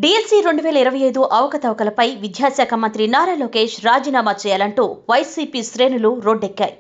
DSC 2025 అవకతవకలపై విద్యాశాఖ మంత్రి నారా లోకేష్ రాజీనామా చేయాలంటూ వైసీపీ శ్రేణులు రోడ్డెక్కాయి.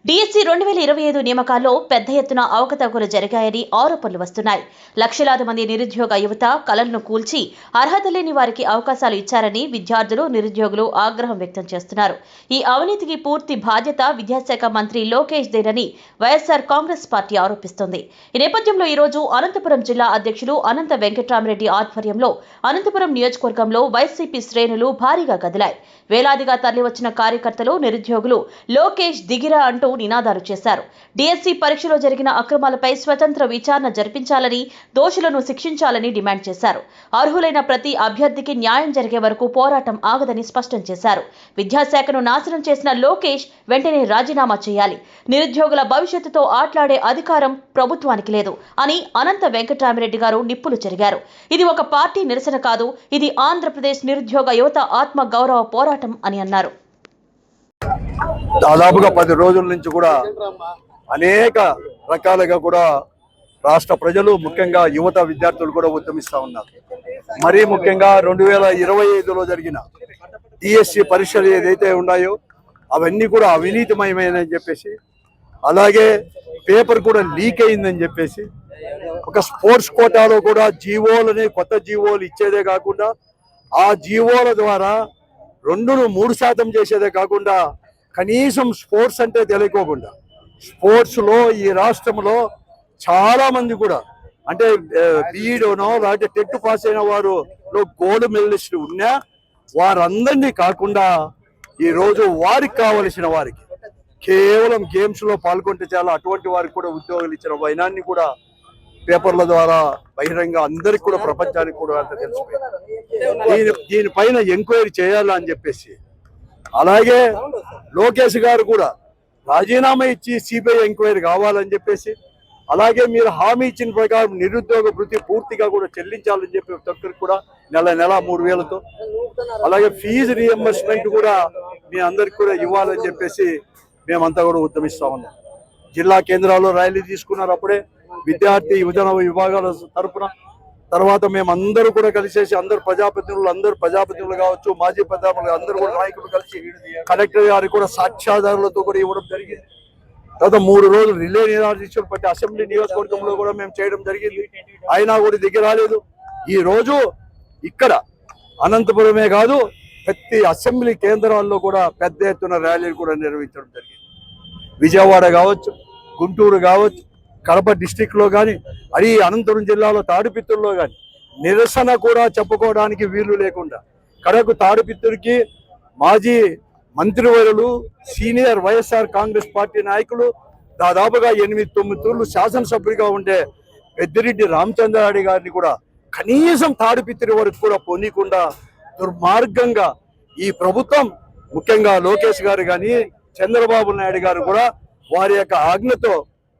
డిఎస్సి 2025 నియామకాల్లో పెద్ద ఎత్తున అవకతవకలు జరిగాయని ఆరోపణలు వస్తున్నాయి. లక్షలాది మంది నిరుద్యోగ యువత కలలను కూల్చి అర్హత లేని వారికి అవకాశాలు ఇచ్చారని విద్యార్థులు, నిరుద్యోగులు ఆగ్రహం వ్యక్తం చేస్తున్నారు. ఈ అవినీతికి పూర్తి బాధ్యత విద్యాశాఖ మంత్రి లోకేష్ దేనని వైఎస్ఆర్ కాంగ్రెస్ పార్టీ ఆరోపిస్తోంది. ఈ నేపథ్యంలో ఈరోజు అనంతపురం జిల్లా అధ్యక్షులు అనంత వెంకట్రామరెడ్డి ఆధ్వర్యంలో అనంతపురం నియోజకవర్గంలో వైసీపీ శ్రేణులు భారీగా కదిలాయి. వేలాదిగా తరలివచ్చిన కార్యకర్తలు, నిరుద్యోగులు లోకేష్ దిగిరా అంటూ నినాదాలు చేశారు. డిఎస్సి పరీక్షలో జరిగిన అక్రమాలపై స్వతంత్ర విచారణ జరిపించాలని, దోషులను శిక్షించాలని డిమాండ్ చేశారు. అర్హులైన ప్రతి అభ్యర్థికి న్యాయం జరిగే వరకు పోరాటం ఆగదని స్పష్టం చేశారు. విద్యాశాఖను నాశనం చేసిన లోకేష్ వెంటనే రాజీనామా చేయాలి. నిరుద్యోగుల భవిష్యత్తుతో ఆట్లాడే అధికారం ప్రభుత్వానికి లేదు అని అనంత వెంకటరామిరెడ్డి గారు నిప్పులు చెరిగారు. ఇది ఒక పార్టీ నిరసన కాదు, ఇది ఆంధ్రప్రదేశ్ నిరుద్యోగ యువత ఆత్మ గౌరవ పోరాటం అని అన్నారు. దాదాపుగా 10 రోజుల నుంచి కూడా అనేక రకాలుగా కూడా రాష్ట్ర ప్రజలు, ముఖ్యంగా యువత విద్యార్థులు కూడా ఉద్యమిస్తూ ఉన్నారు. మరీ ముఖ్యంగా 2025లో జరిగిన డిఎస్సి పరీక్షలు ఏదైతే ఉన్నాయో అవన్నీ కూడా అవినీతిమయమైనని చెప్పేసి, అలాగే పేపర్ కూడా లీక్ అయిందని చెప్పేసి, ఒక స్పోర్ట్స్ కోటాలో కూడా జీవోలని, కొత్త జీవోలు ఇచ్చేదే కాకుండా ఆ జీవోల ద్వారా 2-3% చేసేదే కాకుండా కనీసం స్పోర్ట్స్ అంటే తెలియకోకుండా స్పోర్ట్స్లో ఈ రాష్ట్రంలో చాలా మంది కూడా అంటే బీఈడోనో లేకపోతే టెట్ పాస్ అయిన వారు గోల్డ్ మెడలిస్టులు ఉన్నా వారందరినీ కాకుండా ఈరోజు వారికి కావలసిన వారికి కేవలం గేమ్స్లో పాల్గొంటే చాలా అటువంటి వారికి కూడా ఉద్యోగాలు ఇచ్చిన వైనాన్ని కూడా పేపర్ల ద్వారా బహిరంగ అందరికి కూడా, ప్రపంచానికి కూడా అంత తెలిసిపోయింది. దీనిపైన ఎంక్వైరీ చేయాలని చెప్పేసి, అలాగే లోకేష్ గారు కూడా రాజీనామా ఇచ్చి సిబిఐ ఎంక్వైరీ కావాలని చెప్పేసి, అలాగే మీరు హామీ ఇచ్చిన ప్రకారం నిరుద్యోగ భృతి పూర్తిగా కూడా చెల్లించాలని చెప్పి ఒక్కరికి కూడా నెల 3,000తో, అలాగే ఫీజు రీఎంబర్స్మెంట్ కూడా మీ అందరికి కూడా ఇవ్వాలని చెప్పేసి మేమంతా కూడా ఉద్యమిస్తా ఉన్నాం. జిల్లా కేంద్రాల్లో ర్యాలీ తీసుకున్నారు అప్పుడే విద్యార్థి యువజన విభాగాల తరఫున. తర్వాత మేమందరూ కూడా కలిసేసి అందరు ప్రజాప్రతినిధులు కావచ్చు, మాజీ ప్రధానులు అందరూ కూడా నాయకులు కలిసి కలెక్టర్ గారికి కూడా సాక్ష్యాధారాలతో కూడా ఇవ్వడం జరిగింది. తర్వాత 3 రోజులు రిలే నిరాదీక్షలు ప్రతి అసెంబ్లీ నియోజకవర్గంలో కూడా మేము చేయడం జరిగింది. అయినా కూడా దిగి రాలేదు. ఈ రోజు ఇక్కడ అనంతపురమే కాదు, ప్రతి అసెంబ్లీ కేంద్రాల్లో కూడా పెద్ద ఎత్తున ర్యాలీలు కూడా నిర్వహించడం జరిగింది. విజయవాడ కావచ్చు, గుంటూరు కావచ్చు, కడప డిస్టిక్లో కానీ, అది అనంతపురం జిల్లాలో తాడిపిత్తూరులో కానీ నిరసన కూడా చెప్పుకోవడానికి వీలు లేకుండా కడకు తాడిపిత్తూరుకి మాజీ మంత్రివర్యులు, సీనియర్ వైఎస్ఆర్ కాంగ్రెస్ పార్టీ నాయకులు, దాదాపుగా 8-9 తూర్లు శాసనసభ్యుడిగా ఉండే పెద్దిరెడ్డి రామచంద్రారెడ్డి గారిని కూడా కనీసం తాడిపిత్తూరు వరకు కూడా పోనీకుండా దుర్మార్గంగా ఈ ప్రభుత్వం, ముఖ్యంగా లోకేష్ గారు కానీ చంద్రబాబు నాయుడు గారు కూడా వారి యొక్క ఆజ్ఞతో,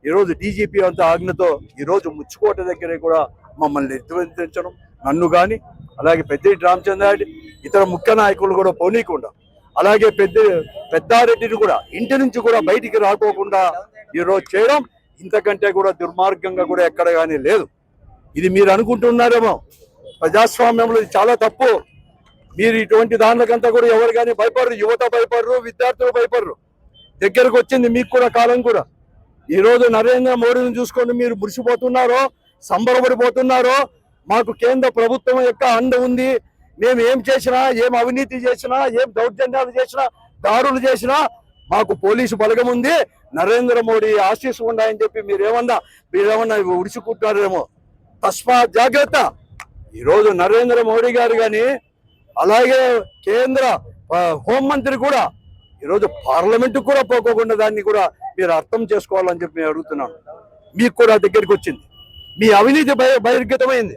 ఈరోజు డీజీపీ అంత ఆజ్ఞతో ఈరోజు ముచ్చుకోట దగ్గరే కూడా మమ్మల్ని నిర్బంధించడం, నన్ను కానీ అలాగే పెద్దిరెడ్డి రామచంద్రారెడ్డి ఇతర ముఖ్య నాయకులు కూడా పోనీకుండా, అలాగే పెద్దారెడ్డిని కూడా ఇంటి నుంచి కూడా బయటికి రాకోకుండా ఈరోజు చేయడం ఇంతకంటే కూడా దుర్మార్గంగా కూడా ఎక్కడ కానీ లేదు. ఇది మీరు అనుకుంటున్నారేమో ప్రజాస్వామ్యంలో ఇది చాలా తప్పు. మీరు ఇటువంటి దానికంతా కూడా ఎవరు కానీ భయపడరు, యువత భయపడరు, విద్యార్థులు భయపడరు. దగ్గరకు వచ్చింది మీకు కూడా కాలం కూడా. ఈరోజు నరేంద్ర మోడీని చూసుకొని మీరు మురిసిపోతున్నారో, సంబరపడిపోతున్నారో, మాకు కేంద్ర ప్రభుత్వం యొక్క అండ ఉంది, మేము ఏం చేసినా, ఏం అవినీతి చేసినా, ఏం దౌర్జన్యాలు చేసినా, దాడులు చేసినా మాకు పోలీసు బలగం ఉంది, నరేంద్ర మోడీ ఆశీస్సు ఉన్నాయని చెప్పి మీరేమన్నా ఉడిచుకుంటారేమో. తస్మాత్ జాగ్రత్త. ఈరోజు నరేంద్ర మోడీ గారు కానీ అలాగే కేంద్ర హోంమంత్రి కూడా ఈరోజు పార్లమెంటుకు కూడా పోకోకుండా దాన్ని కూడా మీరు అర్థం చేసుకోవాలని చెప్పి నేను అడుగుతున్నాను. మీకు కూడా దగ్గరికి వచ్చింది, మీ అవినీతి బహిర్గతమైంది,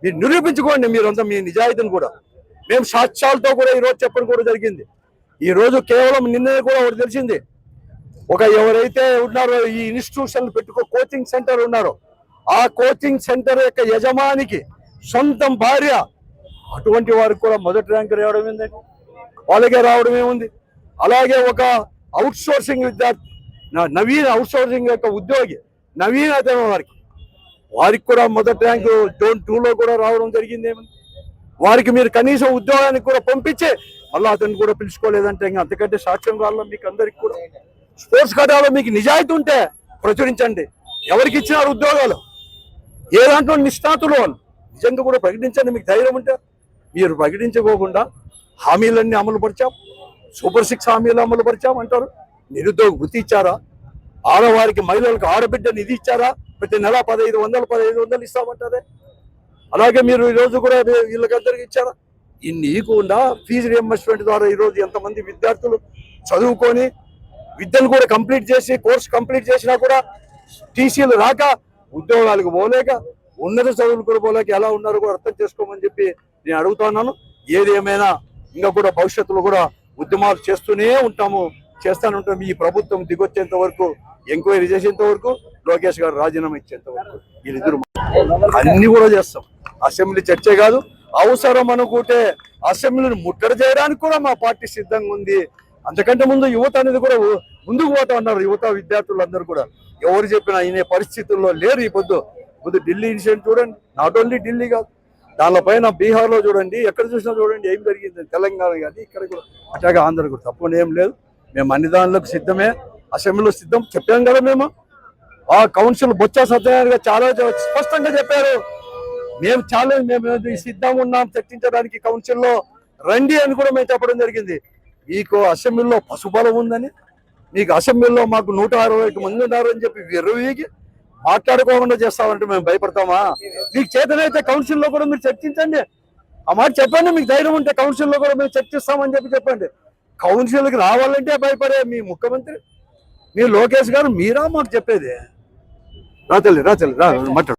మీరు నిరూపించుకోండి మీరంతా మీ నిజాయితీని కూడా. మేము సాక్ష్యాలతో కూడా ఈరోజు చెప్పడం కూడా జరిగింది. ఈరోజు కేవలం నిన్నే కూడా ఒకటి తెలిసింది, ఎవరైతే ఉన్నారో ఈ ఇన్స్టిట్యూషన్ కోచింగ్ సెంటర్ ఉన్నారో ఆ కోచింగ్ సెంటర్ యొక్క యజమానికి సొంతం భార్య, అటువంటి వారికి కూడా మొదటి ర్యాంక్ రావడం ఏంటండి, వాళ్ళకే రావడం ఏముంది. అలాగే ఒక అవుట్ సోర్సింగ్ విద్యార్థి, నవీన్ అవుట్ సోర్సింగ్ యొక్క ఉద్యోగి నవీన్ అతను వారికి వారికి కూడా మొదటి ర్యాంకు జోన్ 2లో కూడా రావడం జరిగింది. ఏమని వారికి మీరు కనీసం ఉద్యోగానికి కూడా పంపించే మళ్ళీ అతన్ని కూడా పిలుచుకోలేదంటే ఇంకా అంతకంటే సాక్ష్యం కావాలా మీకు అందరికి కూడా. స్పోర్ట్స్ కోటాలో మీకు నిజాయితీ ఉంటే ప్రచురించండి. ఎవరికి ఇచ్చినారు ఉద్యోగాలు, ఏ దాంట్లో నిష్ణాతులు వాళ్ళు నిజంగా కూడా ప్రకటించండి. మీకు ధైర్యం ఉంటే మీరు ప్రకటించుకోకుండా హామీలన్నీ అమలు పరిచాం, సూపర్ 6 హామీలు అమలు పరిచాం అంటారు. నిరుద్యోగ వృత్తి ఇచ్చారా? ఆడవారికి మహిళలకు ఆడబిడ్డ నిధి ఇచ్చారా? ప్రతి నెల 1500 ఇస్తామంటారే. అలాగే మీరు ఈరోజు కూడా వీళ్ళకందరికి ఇచ్చారా? ఇన్ని ఇవ్వకుండా ఫీజు రియంబర్స్మెంట్ ద్వారా ఈరోజు ఎంతమంది విద్యార్థులు చదువుకొని విద్యను కూడా కంప్లీట్ చేసి కోర్స్ కంప్లీట్ చేసినా కూడా టీసీలు రాక ఉద్యోగాలకు పోలేక ఉన్నత చదువులు కూడా పోలేక ఎలా ఉన్నారో కూడా అర్థం చేసుకోమని చెప్పి నేను అడుగుతున్నాను. ఏది ఏమైనా ఇంకా కూడా భవిష్యత్తులో కూడా ఉద్యమాలు చేస్తూనే ఉంటాం. ఈ ప్రభుత్వం దిగొచ్చేంత వరకు, ఎంక్వైరీ చేసేంత వరకు, లోకేష్ గారు రాజీనామా ఇచ్చేంత వరకు వీళ్ళిద్దరు అన్ని కూడా చేస్తాం. అసెంబ్లీ చర్చే కాదు, అవసరం అనుకుంటే అసెంబ్లీని ముట్టడి చేయడానికి కూడా మా పార్టీ సిద్ధంగా ఉంది. అంతకంటే ముందు యువత అనేది కూడా ముందుకు పోతా ఉన్నారు. యువత విద్యార్థులందరూ కూడా ఎవరు చెప్పినా అయిన పరిస్థితుల్లో లేరు. ఈ పొద్దు ఢిల్లీ ఇన్సిడెంట్ చూడండి, నాట్ ఓన్లీ ఢిల్లీ కాదు, దానిపైన బీహార్లో చూడండి, ఎక్కడ చూసినా చూడండి ఏం జరిగింది. తెలంగాణ కానీ ఇక్కడ కూడా అట్లాగే ఆంధ్ర కూడా తప్పని ఏం లేదు. మేము అన్ని దానిలోకి సిద్ధమే, అసెంబ్లీలో సిద్ధం చెప్పాం కదా. మేము ఆ కౌన్సిల్ బొత్స సత్యనారాయణ గారు చాలా స్పష్టంగా చెప్పారు, మేము సిద్ధంగా ఉన్నాం చర్చించడానికి, కౌన్సిల్లో రండి అని కూడా మేము చెప్పడం జరిగింది. మీకు అసెంబ్లీలో పశుబలం ఉందని, మీకు అసెంబ్లీలో మాకు 160 మంది ఉన్నారని చెప్పి విర్రవీగి మాట్లాడుకోకుండా చేస్తామంటే మేము భయపడతామా? మీకు చేతనైతే కౌన్సిల్లో కూడా మీరు చర్చించండి. ఆ మాట చెప్పండి. మీకు ధైర్యం ఉంటే కౌన్సిల్లో కూడా మేము చర్చిస్తామని చెప్పండి. కౌన్సిల్కి రావాలంటే భయపడే మీ ముఖ్యమంత్రి, మీ లోకేష్ గారు, మీరా మాకు చెప్పేది? రా మాట్లాడు.